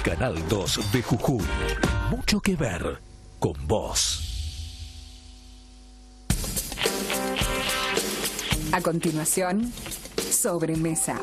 Canal 2 de Jujuy. Mucho que ver con vos. A continuación, Sobremesa.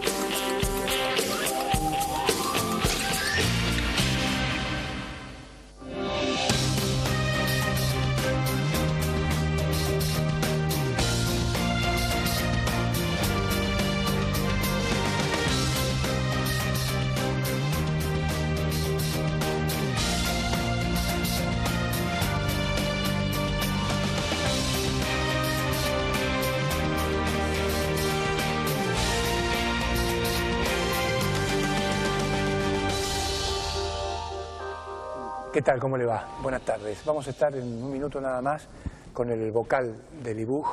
¿Qué tal? ¿Cómo le va? Buenas tardes. Vamos a estar en un minuto nada más con el vocal del IBUJ,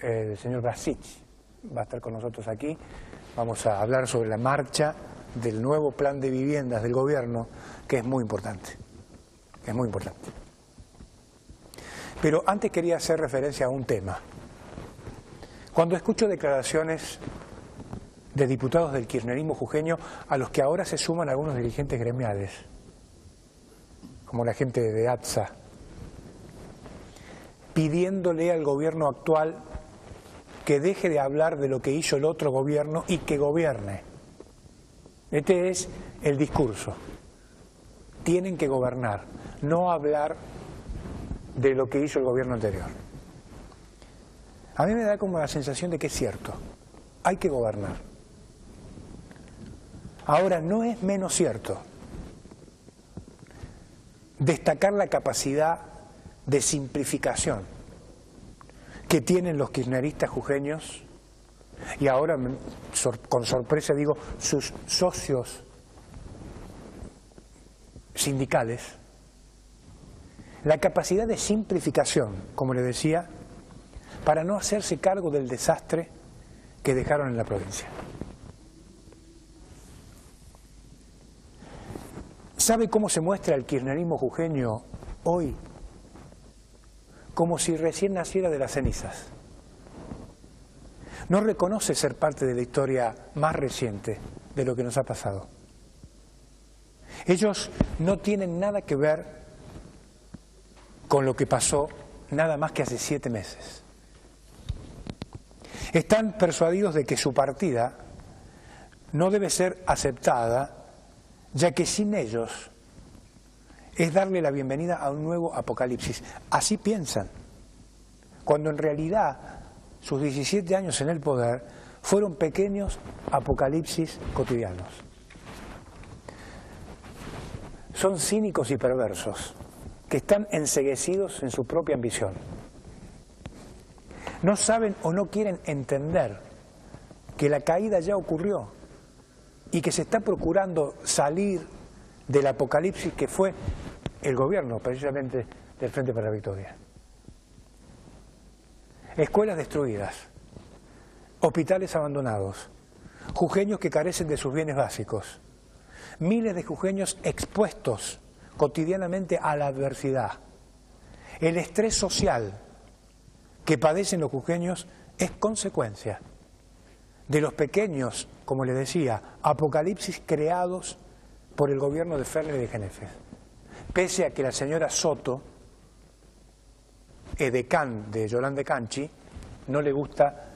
el señor Brasich. Va a estar con nosotros aquí. Vamos a hablar sobre la marcha del nuevo plan de viviendas del gobierno, que es muy importante. Es muy importante. Pero antes quería hacer referencia a un tema. Cuando escucho declaraciones de diputados del kirchnerismo jujeño, a los que ahora se suman algunos dirigentes gremiales, como la gente de ATSA, pidiéndole al gobierno actual que deje de hablar de lo que hizo el otro gobierno y que gobierne. Este es el discurso. Tienen que gobernar, no hablar de lo que hizo el gobierno anterior. A mí me da como la sensación de que es cierto, hay que gobernar. Ahora, no es menos cierto destacar la capacidad de simplificación que tienen los kirchneristas jujeños y ahora, con sorpresa digo, sus socios sindicales, la capacidad de simplificación, como le decía, para no hacerse cargo del desastre que dejaron en la provincia. ¿Sabe cómo se muestra el kirchnerismo jujeño hoy? Como si recién naciera de las cenizas. No reconoce ser parte de la historia más reciente de lo que nos ha pasado. Ellos no tienen nada que ver con lo que pasó nada más que hace 7 meses. Están persuadidos de que su partida no debe ser aceptada, ya que sin ellos es darle la bienvenida a un nuevo apocalipsis. Así piensan, cuando en realidad sus 17 años en el poder fueron pequeños apocalipsis cotidianos. Son cínicos y perversos, que están enceguecidos en su propia ambición. No saben o no quieren entender que la caída ya ocurrió y que se está procurando salir del apocalipsis que fue el gobierno, precisamente, del Frente para la Victoria. Escuelas destruidas, hospitales abandonados, jujeños que carecen de sus bienes básicos, miles de jujeños expuestos cotidianamente a la adversidad. El estrés social que padecen los jujeños es consecuencia de los pequeños, como le decía, apocalipsis creados por el gobierno de Ferrer y de Genefes. Pese a que la señora Soto, edecán de Yolanda Canchi, no le gusta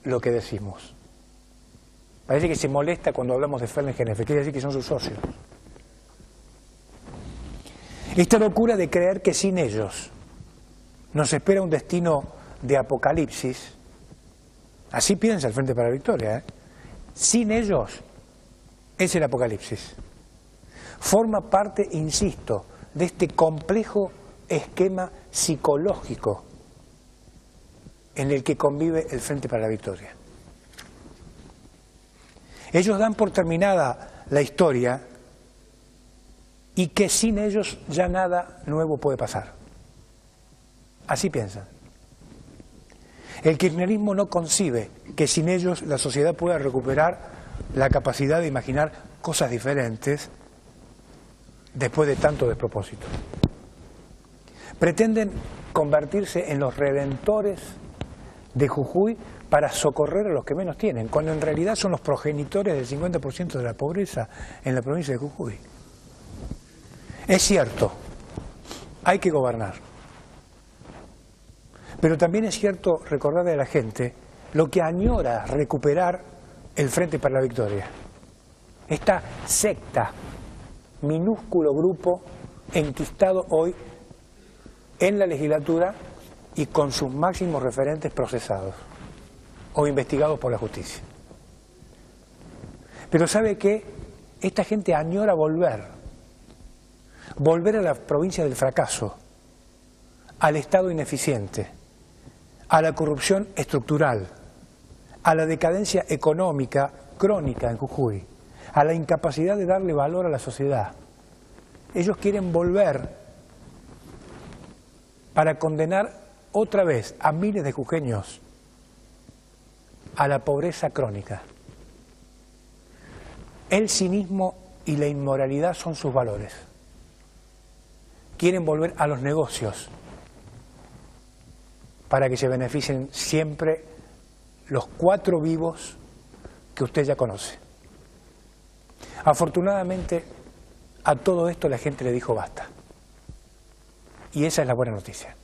lo que decimos. Parece que se molesta cuando hablamos de Ferrer y Genefes, quiere decir que son sus socios. Esta locura de creer que sin ellos nos espera un destino de apocalipsis, así piensa el Frente para la Victoria, sin ellos es el apocalipsis. Forma parte, insisto, de este complejo esquema psicológico en el que convive el Frente para la Victoria. Ellos dan por terminada la historia y que sin ellos ya nada nuevo puede pasar. Así piensan. El kirchnerismo no concibe que sin ellos la sociedad pueda recuperar la capacidad de imaginar cosas diferentes después de tanto despropósito. Pretenden convertirse en los redentores de Jujuy para socorrer a los que menos tienen, cuando en realidad son los progenitores del 50% de la pobreza en la provincia de Jujuy. Es cierto, hay que gobernar. Pero también es cierto recordarle a la gente lo que añora recuperar el Frente para la Victoria. Esta secta, minúsculo grupo enquistado hoy en la legislatura y con sus máximos referentes procesados o investigados por la justicia. Pero ¿sabe qué? Esta gente añora volver a la provincia del fracaso, al Estado ineficiente, a la corrupción estructural, a la decadencia económica crónica en Jujuy, a la incapacidad de darle valor a la sociedad. Ellos quieren volver para condenar otra vez a miles de jujeños a la pobreza crónica. El cinismo y la inmoralidad son sus valores. Quieren volver a los negocios para que se beneficien siempre los 4 vivos que usted ya conoce. Afortunadamente, a todo esto la gente le dijo basta. Y esa es la buena noticia.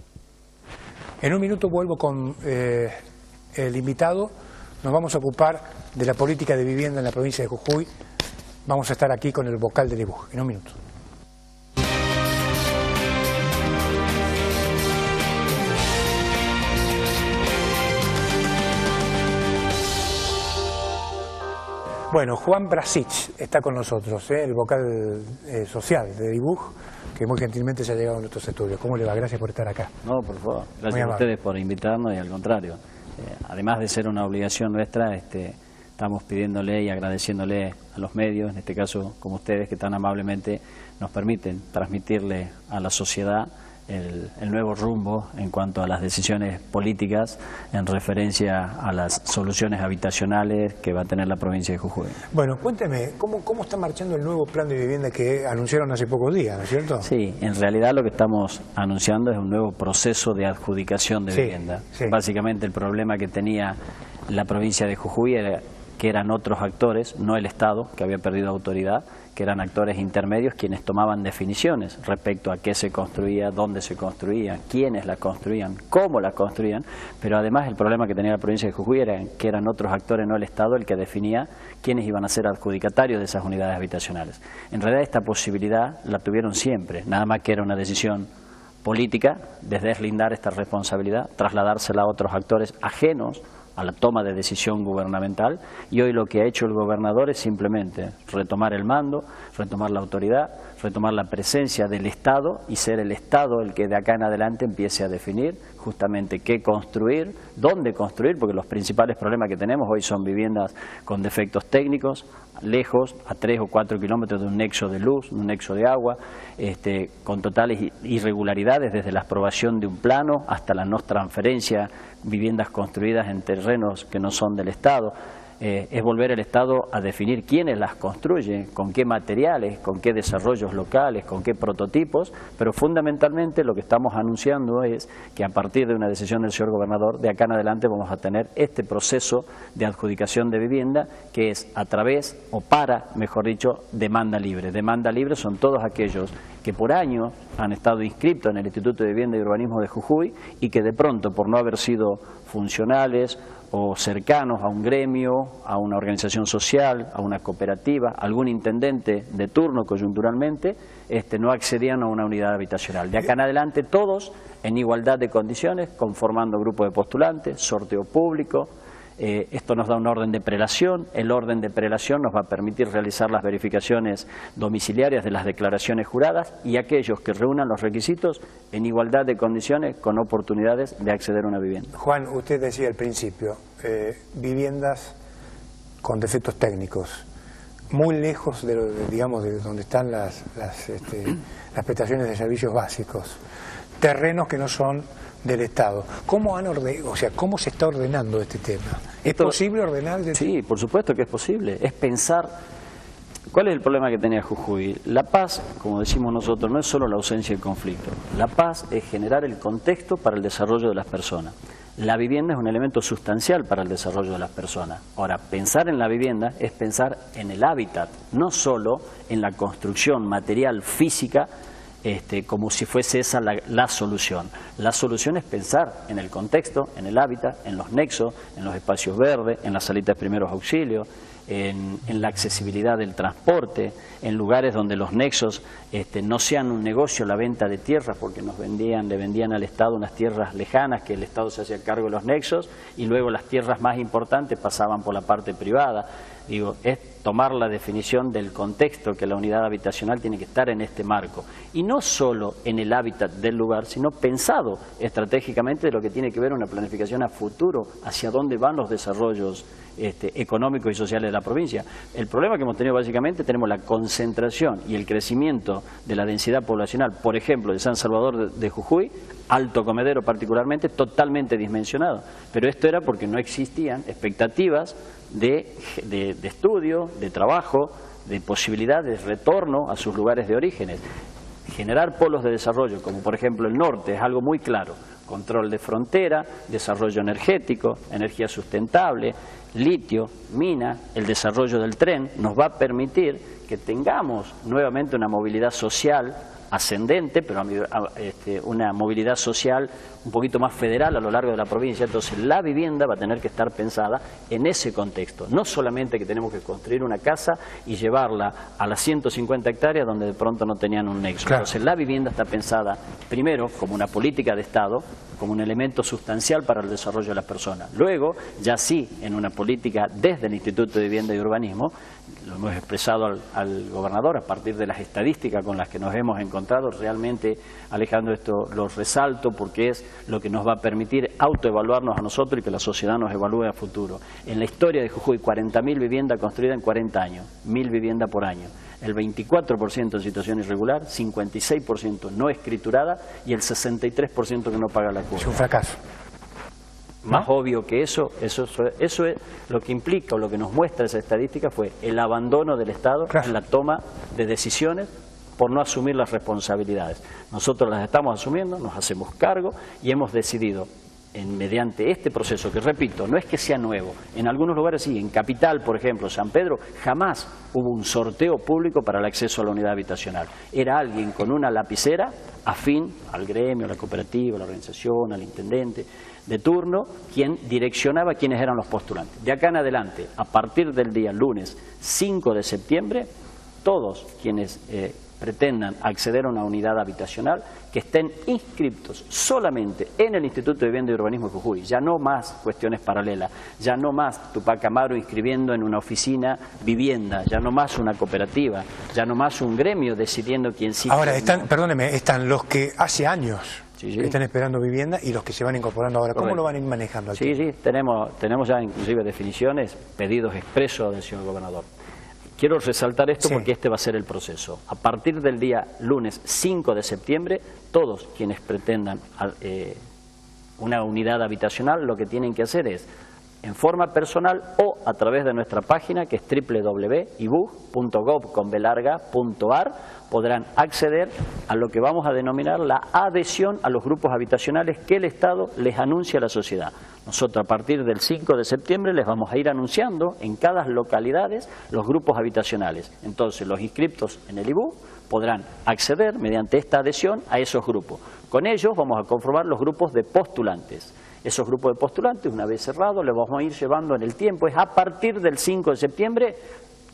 En un minuto vuelvo con el invitado. Nos vamos a ocupar de la política de vivienda en la provincia de Jujuy. Vamos a estar aquí con el vocal del IBUJ. En un minuto. Bueno, Juan Brasich está con nosotros, el vocal social de IBUJ, que muy gentilmente se ha llegado a nuestros estudios. ¿Cómo le va? Gracias por estar acá. No, por favor. Gracias a ustedes por invitarnos y al contrario. Además de ser una obligación nuestra, estamos pidiéndole y agradeciéndole a los medios, en este caso como ustedes, que tan amablemente nos permiten transmitirle a la sociedad el nuevo rumbo en cuanto a las decisiones políticas en referencia a las soluciones habitacionales que va a tener la provincia de Jujuy. Bueno, cuénteme, ¿cómo está marchando el nuevo plan de vivienda que anunciaron hace pocos días, ¿no es cierto? Sí, en realidad lo que estamos anunciando es un nuevo proceso de adjudicación de vivienda. Sí. Básicamente el problema que tenía la provincia de Jujuy era que eran otros actores, no el Estado, que había perdido autoridad, que eran actores intermedios quienes tomaban definiciones respecto a qué se construía, dónde se construía, quiénes la construían, cómo la construían, pero además el problema que tenía la provincia de Jujuy era que eran otros actores, no el Estado, el que definía quiénes iban a ser adjudicatarios de esas unidades habitacionales. En realidad esta posibilidad la tuvieron siempre, nada más que era una decisión política de deslindar esta responsabilidad, trasladársela a otros actores ajenos a la toma de decisión gubernamental, y hoy lo que ha hecho el gobernador es simplemente retomar el mando, retomar la autoridad, retomar la presencia del Estado y ser el Estado el que de acá en adelante empiece a definir justamente qué construir, dónde construir, porque los principales problemas que tenemos hoy son viviendas con defectos técnicos, lejos, a 3 o 4 kilómetros de un nexo de luz, un nexo de agua, con totales irregularidades desde la aprobación de un plano hasta la no transferencia, viviendas construidas en terrenos que no son del Estado. Es volver el Estado a definir quiénes las construye, con qué materiales, con qué desarrollos locales, con qué prototipos, pero fundamentalmente lo que estamos anunciando es que a partir de una decisión del señor gobernador, de acá en adelante vamos a tener este proceso de adjudicación de vivienda que es a través, o para, mejor dicho, demanda libre. Demanda libre son todos aquellos que por años han estado inscritos en el Instituto de Vivienda y Urbanismo de Jujuy y que de pronto, por no haber sido funcionales o cercanos a un gremio, a una organización social, a una cooperativa, algún intendente de turno coyunturalmente, no accedían a una unidad habitacional. De acá en adelante todos en igualdad de condiciones, conformando grupo de postulantes, sorteo público. Esto nos da un orden de prelación. El orden de prelación nos va a permitir realizar las verificaciones domiciliarias de las declaraciones juradas y aquellos que reúnan los requisitos en igualdad de condiciones con oportunidades de acceder a una vivienda. Juan, usted decía al principio, viviendas con defectos técnicos, muy lejos de donde están las prestaciones de servicios básicos, terrenos que no son del Estado. ¿Cómo se está ordenando este tema? ¿Es posible ordenar? Sí, por supuesto que es posible. Es pensar, ¿cuál es el problema que tenía Jujuy? La paz, como decimos nosotros, no es solo la ausencia del conflicto. La paz es generar el contexto para el desarrollo de las personas. La vivienda es un elemento sustancial para el desarrollo de las personas. Ahora, pensar en la vivienda es pensar en el hábitat, no solo en la construcción material física como si fuese esa la solución. La solución es pensar en el contexto, en el hábitat, en los nexos, en los espacios verdes, en las salitas de primeros auxilios, en la accesibilidad del transporte, en lugares donde los nexos no sean un negocio la venta de tierras, porque le vendían al Estado unas tierras lejanas que el Estado se hacía cargo de los nexos y luego las tierras más importantes pasaban por la parte privada. Digo, es tomar la definición del contexto, que la unidad habitacional tiene que estar en este marco. Y no solo en el hábitat del lugar, sino pensado estratégicamente de lo que tiene que ver una planificación a futuro, hacia dónde van los desarrollos económicos y sociales de la provincia. El problema que hemos tenido básicamente, tenemos la concentración y el crecimiento de la densidad poblacional, por ejemplo, de San Salvador de Jujuy, Alto Comedero particularmente, totalmente dimensionado. Pero esto era porque no existían expectativas de estudio, de trabajo, de posibilidad de retorno a sus lugares de orígenes. Generar polos de desarrollo, como por ejemplo el norte, es algo muy claro. Control de frontera, desarrollo energético, energía sustentable, litio, mina, el desarrollo del tren, nos va a permitir que tengamos nuevamente una movilidad social ascendente, pero una movilidad social un poquito más federal a lo largo de la provincia. Entonces la vivienda va a tener que estar pensada en ese contexto, no solamente que tenemos que construir una casa y llevarla a las 150 hectáreas donde de pronto no tenían un nexo. Claro. Entonces la vivienda está pensada primero como una política de Estado, como un elemento sustancial para el desarrollo de las personas. Luego, ya sí, en una política desde el Instituto de Vivienda y Urbanismo, lo hemos expresado al gobernador a partir de las estadísticas con las que nos hemos encontrado. Realmente, Alejandro, esto lo resalto porque es lo que nos va a permitir autoevaluarnos a nosotros y que la sociedad nos evalúe a futuro. En la historia de Jujuy, 40.000 viviendas construidas en 40 años, 1.000 viviendas por año. El 24% en situación irregular, 56% no escriturada y el 63% que no paga la cuota. Es un fracaso. Más obvio que eso es lo que implica o lo que nos muestra esa estadística fue el abandono del Estado en la toma de decisiones por no asumir las responsabilidades. Nosotros las estamos asumiendo, nos hacemos cargo y hemos decidido mediante este proceso, que repito, no es que sea nuevo, en algunos lugares sí, en Capital, por ejemplo, San Pedro, jamás hubo un sorteo público para el acceso a la unidad habitacional. Era alguien con una lapicera afín al gremio, a la cooperativa, a la organización, al intendente de turno, quien direccionaba quiénes eran los postulantes. De acá en adelante, a partir del día lunes 5 de septiembre, todos quienes pretendan acceder a una unidad habitacional, que estén inscriptos solamente en el Instituto de Vivienda y Urbanismo de Jujuy, ya no más cuestiones paralelas, ya no más Tupac Amaru inscribiendo en una oficina vivienda, ya no más una cooperativa, ya no más un gremio decidiendo quién sí. Ahora, perdóneme, están los que hace años están esperando vivienda y los que se van incorporando ahora. ¿Cómo lo van a ir manejando aquí? Sí, tenemos ya inclusive definiciones, pedidos expresos del señor gobernador. Quiero resaltar esto porque este va a ser el proceso. A partir del día lunes 5 de septiembre, todos quienes pretendan una unidad habitacional, lo que tienen que hacer es, en forma personal o a través de nuestra página, que es www.ibug.gov.ar, podrán acceder a lo que vamos a denominar la adhesión a los grupos habitacionales que el Estado les anuncia a la sociedad. Nosotros a partir del 5 de septiembre les vamos a ir anunciando en cada localidad los grupos habitacionales. Entonces los inscriptos en el IBU podrán acceder mediante esta adhesión a esos grupos. Con ellos vamos a conformar los grupos de postulantes. Esos grupos de postulantes, una vez cerrados, los vamos a ir llevando en el tiempo. Es a partir del 5 de septiembre,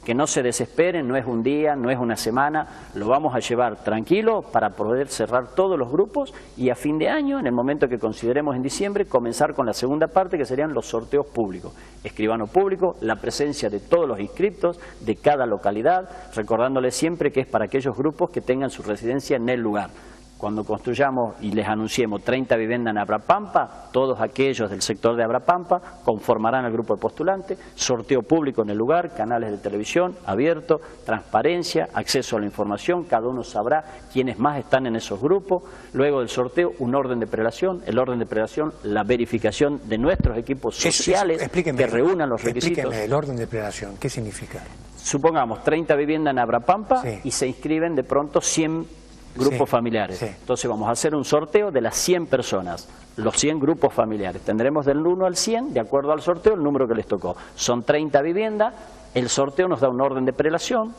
que no se desesperen, no es un día, no es una semana, lo vamos a llevar tranquilo para poder cerrar todos los grupos y a fin de año, en el momento que consideremos en diciembre, comenzar con la segunda parte, que serían los sorteos públicos. Escribano público, la presencia de todos los inscriptos de cada localidad, recordándoles siempre que es para aquellos grupos que tengan su residencia en el lugar. Cuando construyamos y les anunciemos 30 viviendas en Abrapampa, todos aquellos del sector de Abrapampa conformarán el grupo de postulantes, sorteo público en el lugar, canales de televisión abiertos, transparencia, acceso a la información, cada uno sabrá quiénes más están en esos grupos. Luego del sorteo, un orden de prelación, el orden de prelación, la verificación de nuestros equipos sociales que reúnan los requisitos. Explíqueme el orden de prelación, ¿qué significa? Supongamos 30 viviendas en Abrapampa y se inscriben de pronto 100 grupos familiares. Entonces vamos a hacer un sorteo de las 100 personas, los 100 grupos familiares. Tendremos del 1 al 100, de acuerdo al sorteo, el número que les tocó. Son 30 viviendas, el sorteo nos da un orden de prelación,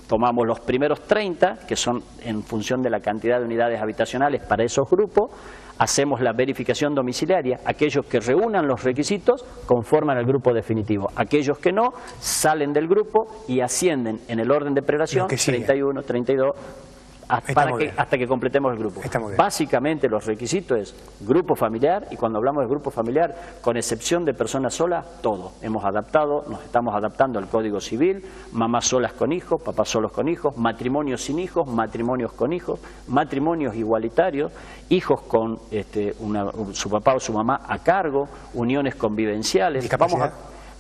tomamos los primeros 30, que son en función de la cantidad de unidades habitacionales para esos grupos, hacemos la verificación domiciliaria, aquellos que reúnan los requisitos conforman el grupo definitivo, aquellos que no salen del grupo y ascienden en el orden de prelación 31, 32, hasta que completemos el grupo. Básicamente los requisitos es grupo familiar, y cuando hablamos de grupo familiar, con excepción de personas solas, todo. Hemos adaptado, nos estamos adaptando al Código Civil, mamás solas con hijos, papás solos con hijos, matrimonios sin hijos, matrimonios con hijos, matrimonios igualitarios, hijos con su papá o su mamá a cargo, uniones convivenciales.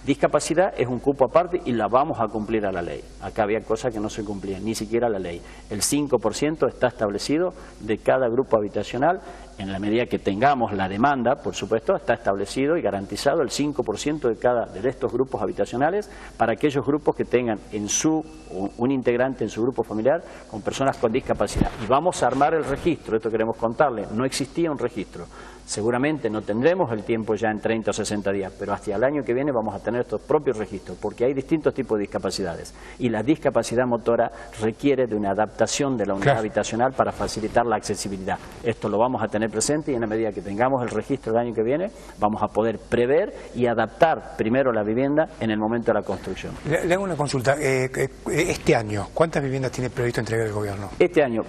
Discapacidad es un cupo aparte y la vamos a cumplir a la ley. Acá había cosas que no se cumplían, ni siquiera la ley. El 5% está establecido de cada grupo habitacional. En la medida que tengamos la demanda, por supuesto, está establecido y garantizado el 5% de estos grupos habitacionales para aquellos grupos que tengan un integrante en su grupo familiar con personas con discapacidad. Y vamos a armar el registro, esto queremos contarle, no existía un registro. Seguramente no tendremos el tiempo ya en 30 o 60 días, pero hacia el año que viene vamos a tener estos propios registros, porque hay distintos tipos de discapacidades. Y la discapacidad motora requiere de una adaptación de la unidad habitacional para facilitar la accesibilidad. Esto lo vamos a tener presente y en la medida que tengamos el registro el año que viene, vamos a poder prever y adaptar primero la vivienda en el momento de la construcción. Le hago una consulta. Este año, ¿cuántas viviendas tiene previsto entregar el gobierno? Este año,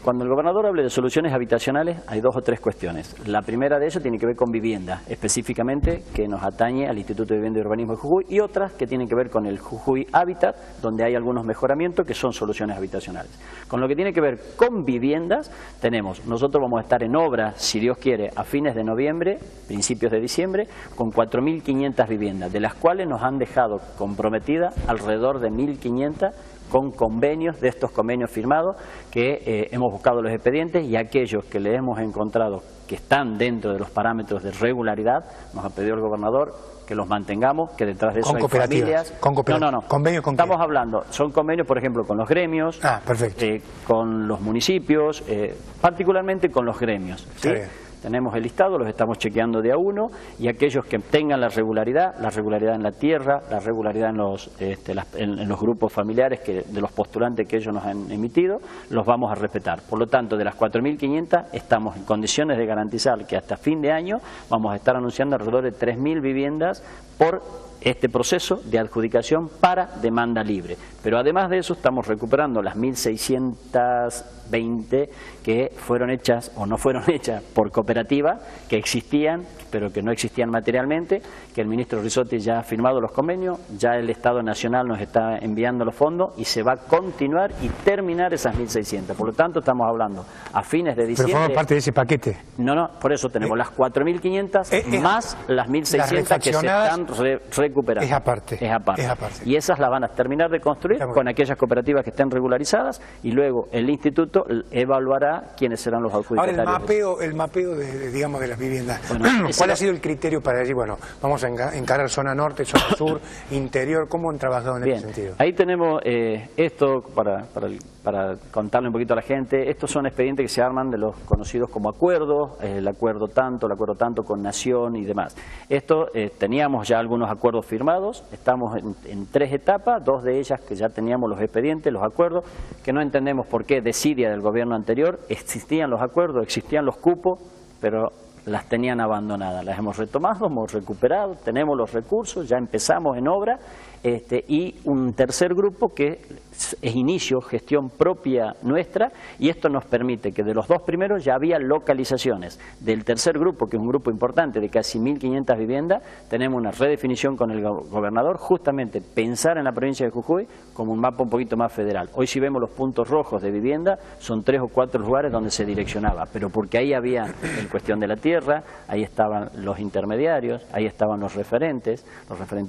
cuando el gobernador hable de soluciones habitacionales, hay 2 o 3 cuestiones. La primera de ellas tiene que ver con vivienda, específicamente que nos atañe al Instituto de Vivienda y Urbanismo de Jujuy, y otras que tienen que ver con el Jujuy Hábitat, donde hay algunos mejoramientos que son soluciones habitacionales. Con lo que tiene que ver con viviendas, nosotros vamos a estar en obra, si Dios quiere, a fines de noviembre, principios de diciembre, con 4.500 viviendas, de las cuales nos han dejado comprometidas alrededor de 1.500 con convenios, de estos convenios firmados, que hemos buscado los expedientes, y aquellos que le hemos encontrado que están dentro de los parámetros de regularidad, nos ha pedido el gobernador que los mantengamos, que detrás de eso hay familias. No. ¿Convenios con Estamos hablando, son convenios, por ejemplo, con los gremios, con los municipios, particularmente con los gremios. ¿Sí? Tenemos el listado, los estamos chequeando de a uno, y aquellos que tengan la regularidad en la tierra, la regularidad en los grupos familiares de los postulantes que ellos nos han emitido, los vamos a respetar. Por lo tanto, de las 4.500 estamos en condiciones de garantizar que hasta fin de año vamos a estar anunciando alrededor de 3.000 viviendas por este proceso de adjudicación para demanda libre. Pero además de eso estamos recuperando las 1.620 que fueron hechas o no fueron hechas por cooperativa, que existían pero que no existían materialmente, que el ministro Risotti ya ha firmado los convenios, ya el Estado Nacional nos está enviando los fondos y se va a continuar y terminar esas 1.600. Por lo tanto estamos hablando a fines de diciembre. ¿Pero forma parte de ese paquete? No, por eso tenemos las 4.500 más las 1.600 que se están recuperando. Es aparte. Y esas las van a terminar de construir con aquellas cooperativas que estén regularizadas, y luego el instituto evaluará quiénes serán los adjudicatarios. Ahora el mapeo de las viviendas. ¿Cuál ha sido el criterio para decir, vamos a encarar zona norte, zona sur, interior? ¿Cómo han trabajado en ese sentido? Ahí tenemos esto, para contarle un poquito a la gente. Estos son expedientes que se arman de los conocidos como acuerdos, el acuerdo tanto con Nación y demás. Teníamos ya algunos acuerdos firmados, estamos en 3 etapas, 2 de ellas que ya teníamos los expedientes, los acuerdos, que no entendemos por qué desidia del gobierno anterior. Existían los acuerdos, existían los cupos, pero las tenían abandonadas. Las hemos retomado, hemos recuperado, tenemos los recursos, ya empezamos en obra, y un tercer grupo que es inicio, gestión propia nuestra, y esto nos permite que de los 2 primeros ya había localizaciones. Del tercer grupo, que es un grupo importante de casi 1.500 viviendas, tenemos una redefinición con el gobernador, justamente pensar en la provincia de Jujuy como un mapa un poquito más federal. Hoy si vemos los puntos rojos de vivienda, son 3 o 4 lugares donde se direccionaba, pero porque ahí había en cuestión de la tierra, ahí estaban los intermediarios, ahí estaban los referentes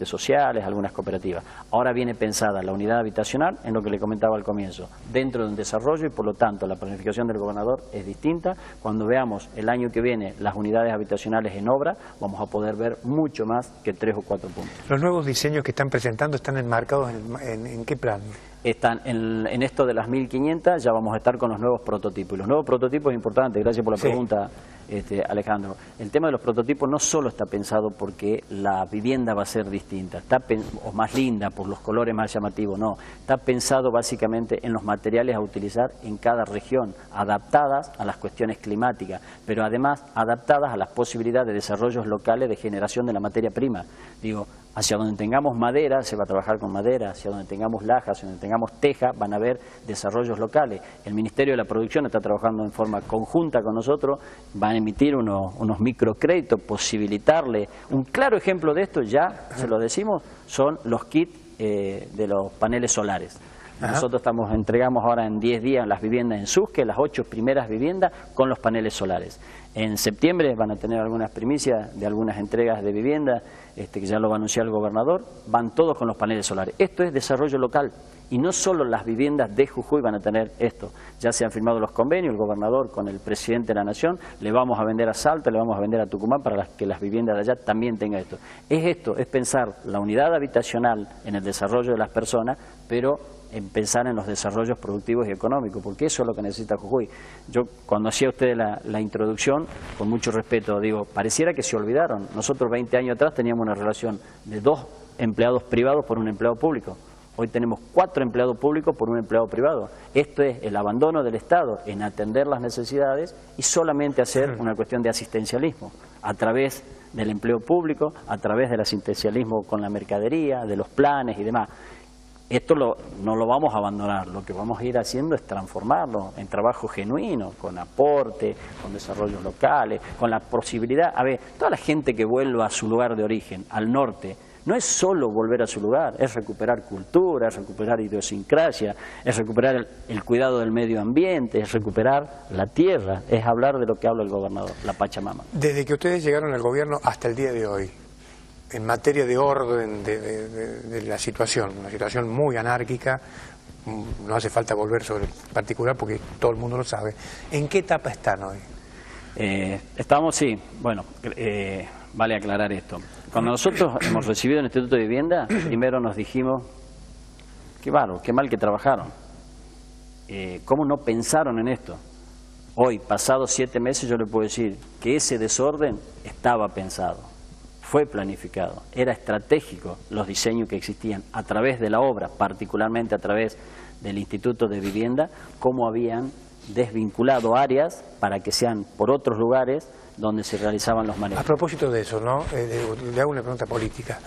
sociales, algunas cooperativas. Ahora viene pensada la unidad habitacional, en lo que le comentaba al comienzo, dentro de un desarrollo, y por lo tanto la planificación del gobernador es distinta. Cuando veamos el año que viene las unidades habitacionales en obra, vamos a poder ver mucho más que 3 o 4 puntos. ¿Los nuevos diseños que están presentando están enmarcados en qué plan? Están en esto de las 1.500, ya vamos a estar con los nuevos prototipos. Y los nuevos prototipos es importante, gracias por la pregunta, Alejandro. El tema de los prototipos no solo está pensado porque la vivienda va a ser distinta, o más linda, por los colores más llamativos, no. Está pensado básicamente en los materiales a utilizar en cada región, adaptadas a las cuestiones climáticas, pero además adaptadas a las posibilidades de desarrollos locales de generación de la materia prima. Digo, hacia donde tengamos madera, se va a trabajar con madera, hacia donde tengamos lajas, hacia donde tengamos teja, van a haber desarrollos locales. El Ministerio de la Producción está trabajando en forma conjunta con nosotros, van a emitir unos microcréditos, posibilitarle. Un claro ejemplo de esto, ya se lo decimos, son los kits de los paneles solares. Nosotros entregamos ahora en 10 días las viviendas en Susque, las 8 primeras viviendas con los paneles solares. En septiembre van a tener algunas primicias de algunas entregas de vivienda, que ya lo va a anunciar el gobernador, van todos con los paneles solares. Esto es desarrollo local y no solo las viviendas de Jujuy van a tener esto. Ya se han firmado los convenios, el gobernador con el presidente de la Nación, le vamos a vender a Salta, le vamos a vender a Tucumán para que las viviendas de allá también tengan esto. Es pensar la unidad habitacional en el desarrollo de las personas, pero en pensar en los desarrollos productivos y económicos, porque eso es lo que necesita Jujuy. Yo, cuando hacía usted la introducción, con mucho respeto, digo, pareciera que se olvidaron. Nosotros 20 años atrás teníamos una relación de 2 empleados privados por un empleado público. Hoy tenemos 4 empleados públicos por un empleado privado. Esto es el abandono del Estado en atender las necesidades y solamente hacer una cuestión de asistencialismo a través del empleo público, a través del asistencialismo con la mercadería, de los planes y demás. Esto no lo vamos a abandonar, lo que vamos a ir haciendo es transformarlo en trabajo genuino, con aporte, con desarrollos locales, con la posibilidad, toda la gente que vuelva a su lugar de origen, al norte, no es solo volver a su lugar, es recuperar cultura, es recuperar idiosincrasia, es recuperar el cuidado del medio ambiente, es recuperar la tierra, es hablar de lo que habla el gobernador, la Pachamama. Desde que ustedes llegaron al gobierno hasta el día de hoy, en materia de orden de la situación, una situación muy anárquica, no hace falta volver sobre el particular porque todo el mundo lo sabe. ¿En qué etapa están hoy? Estamos, sí, bueno, vale aclarar esto. Cuando nosotros hemos recibido el Instituto de Vivienda, primero nos dijimos, qué bárbaro, qué mal que trabajaron. ¿Cómo no pensaron en esto? Hoy, pasados 7 meses, yo le puedo decir que ese desorden estaba pensado. Fue planificado, era estratégico los diseños que existían a través de la obra, particularmente a través del Instituto de Vivienda, cómo habían desvinculado áreas para que sean por otros lugares donde se realizaban los manejos. A propósito de eso, ¿no? Le hago una pregunta política.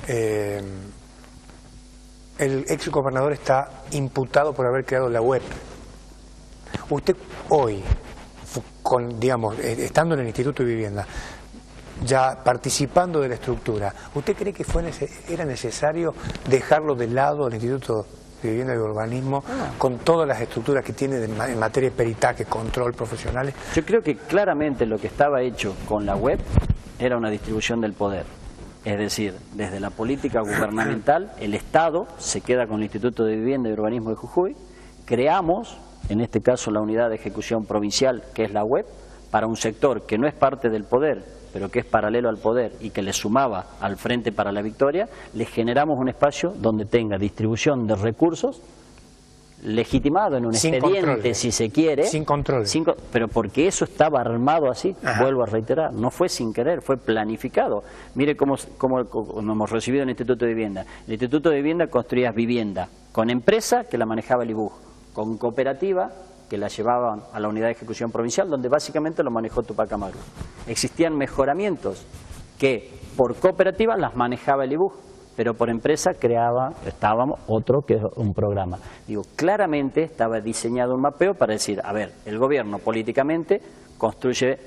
El ex gobernador está imputado por haber creado la web. Usted hoy, digamos, estando en el Instituto de Vivienda, ya participando de la estructura, ¿usted cree que era necesario dejarlo de lado el Instituto de Vivienda y Urbanismo con todas las estructuras que tiene en materia de peritaje, control, profesionales? Yo creo que claramente lo que estaba hecho con la web era una distribución del poder. Es decir, desde la política gubernamental, el Estado se queda con el Instituto de Vivienda y Urbanismo de Jujuy, creamos, en este caso la unidad de ejecución provincial, que es la web, para un sector que no es parte del poder, pero que es paralelo al poder y que le sumaba al Frente para la Victoria, le generamos un espacio donde tenga distribución de recursos legitimado en un expediente, si se quiere. Sin control. Pero porque eso estaba armado así, vuelvo a reiterar, no fue sin querer, fue planificado. Mire cómo hemos recibido el Instituto de Vivienda. El Instituto de Vivienda construía vivienda con empresa que la manejaba el IBUJ, con cooperativa que la llevaban a la unidad de ejecución provincial, donde básicamente lo manejó Tupac Amaru. Existían mejoramientos que por cooperativa las manejaba el IBUJ, pero por empresa estábamos otro que es un programa. Digo, claramente estaba diseñado un mapeo para decir, a ver, el gobierno políticamente construye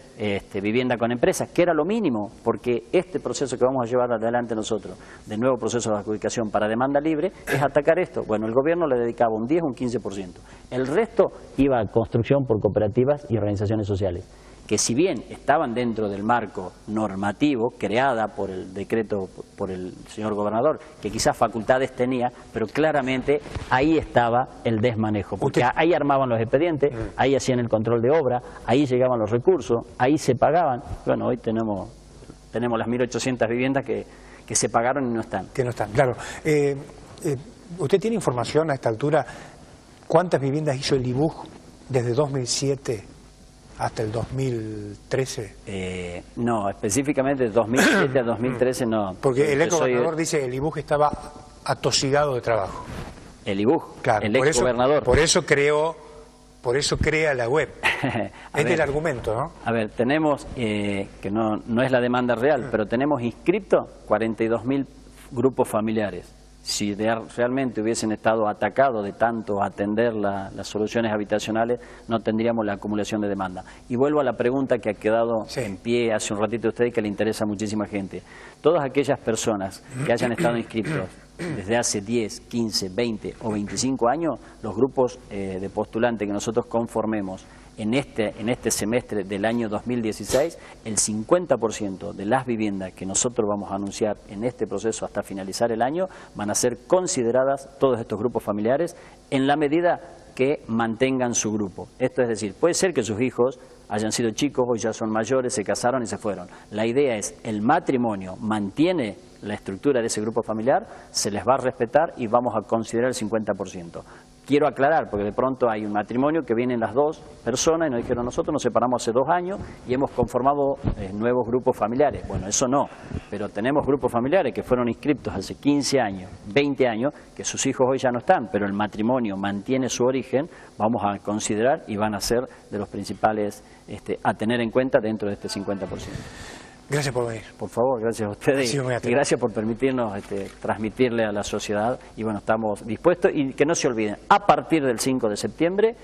vivienda con empresas, que era lo mínimo, porque este proceso que vamos a llevar adelante nosotros, de nuevo proceso de adjudicación para demanda libre, es atacar esto. Bueno, el gobierno le dedicaba un 10 o un 15%. El resto iba a construcción por cooperativas y organizaciones sociales, que si bien estaban dentro del marco normativo creada por el decreto, por el señor gobernador, que quizás facultades tenía, pero claramente ahí estaba el desmanejo, porque ahí armaban los expedientes, ahí hacían el control de obra, ahí llegaban los recursos, ahí se pagaban. Bueno, hoy tenemos las 1.800 viviendas que se pagaron y no están. Que no están, claro. ¿Usted tiene información a esta altura cuántas viviendas hizo el IBUJ desde 2007 hasta el 2013? No, específicamente de 2007 a 2013 no. Porque el exgobernador dice que el IBUJ estaba atosigado de trabajo. ¿El IBUJ? Claro, el exgobernador. Por eso crea la web. Este es el argumento, ¿no? A ver, tenemos, que no es la demanda real, pero tenemos inscriptos 42.000 grupos familiares. Si realmente hubiesen estado atacados de tanto atender las soluciones habitacionales, no tendríamos la acumulación de demanda. Y vuelvo a la pregunta que ha quedado en pie hace un ratito a usted y que le interesa a muchísima gente. Todas aquellas personas que hayan estado inscritos desde hace 10, 15, 20 o 25 años, los grupos de postulantes que nosotros conformemos en este semestre del año 2016, el 50% de las viviendas que nosotros vamos a anunciar en este proceso hasta finalizar el año van a ser consideradas todos estos grupos familiares en la medida que mantengan su grupo. Esto es decir, puede ser que sus hijos hayan sido chicos, hoy ya son mayores, se casaron y se fueron. La idea es, el matrimonio mantiene la estructura de ese grupo familiar, se les va a respetar y vamos a considerar el 50%. Quiero aclarar, porque de pronto hay un matrimonio que vienen las dos personas y nos dijeron, nosotros nos separamos hace 2 años y hemos conformado nuevos grupos familiares. Bueno, eso no, pero tenemos grupos familiares que fueron inscriptos hace 15 años, 20 años, que sus hijos hoy ya no están, pero el matrimonio mantiene su origen, vamos a considerar y van a ser de los principales a tener en cuenta dentro de este 50%. Gracias por venir. Por favor, gracias a ustedes y gracias por permitirnos transmitirle a la sociedad. Y bueno, estamos dispuestos y que no se olviden, a partir del 5 de septiembre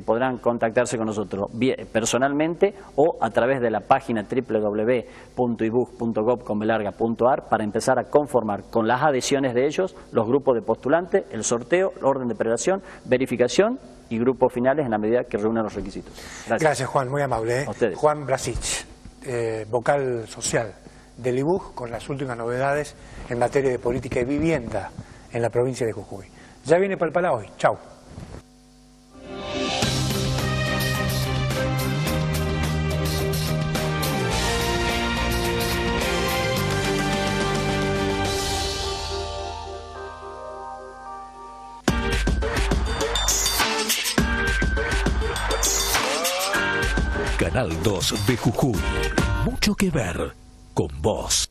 podrán contactarse con nosotros personalmente o a través de la página www.ibuj.gov.ar para empezar a conformar con las adhesiones de ellos los grupos de postulantes, el sorteo, el orden de prelación, verificación y grupos finales en la medida que reúnan los requisitos. Gracias Juan, muy amable. A ustedes. Juan Brasich. Vocal social del IBUJ con las últimas novedades en materia de política y vivienda en la provincia de Jujuy. Ya viene Palpalá hoy. Chau. Canal 2 de Jujuy. Mucho que ver con vos.